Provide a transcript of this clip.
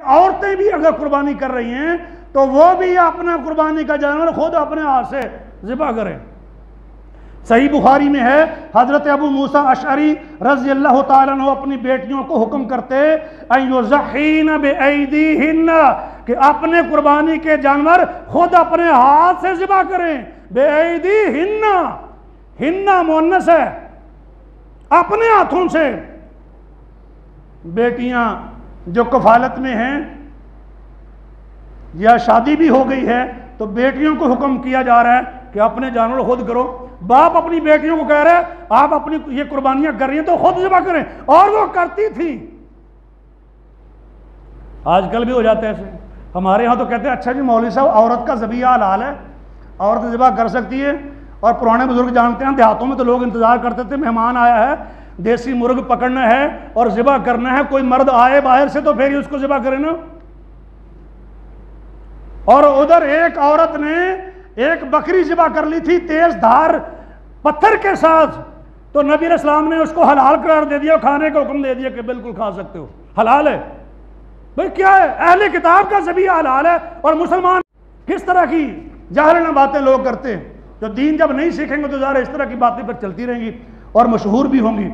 औरतें भी अगर कुर्बानी कर रही हैं तो वो भी अपना कुर्बानी का जानवर खुद अपने हाथ से ज़िबा करें। सही बुखारी में है, हजरत अबू मूसा अशअरी रज़ी अल्लाह ताला अन्हु अपनी बेटियों को हुक्म करते अय्युज़हीन बिअयदीहिन्ना कि अपने कुर्बानी के जानवर खुद अपने हाथ से ज़िबा करें। बिअयदीहिन्ना, हिन्ना मुअन्नस है, अपने हाथों से। बेटियां जो कफालत में हैं या शादी भी हो गई है तो बेटियों को हुक्म किया जा रहा है कि अपने जानवर खुद करो। बाप अपनी बेटियों को कह रहा है आप अपनी ये कुर्बानियां कर रही हैं तो खुद ज़िबा करें, और वो करती थी। आजकल भी हो जाते हैं ऐसे। हमारे यहाँ तो कहते हैं अच्छा जी मौलवी साहब औरत का ज़बिया हलाल है, औरत ज़िबा कर सकती है। और पुराने बुजुर्ग जानते हैं देहातों में तो लोग इंतजार करते थे मेहमान आया है, देसी मुर्ग पकड़ना है और ज़िबा करना है, कोई मर्द आए बाहर से तो फिर उसको ज़िबा करें ना। और उधर एक औरत ने एक बकरी ज़िबा कर ली थी तेज धार पत्थर के साथ, तो नबी अलैहिस्सलाम ने उसको हलाल करार दे दिया, खाने का हुक्म दे दिया कि बिल्कुल खा सकते हो, हलाल है। भाई क्या है, अहले किताब का ज़बिया हलाल है और मुसलमान किस तरह की जाहिराना बातें लोग करते हैं। तो दीन जब नहीं सीखेंगे तो ज़ाहिर इस तरह की बातें पर चलती रहेंगी और मशहूर भी होंगी।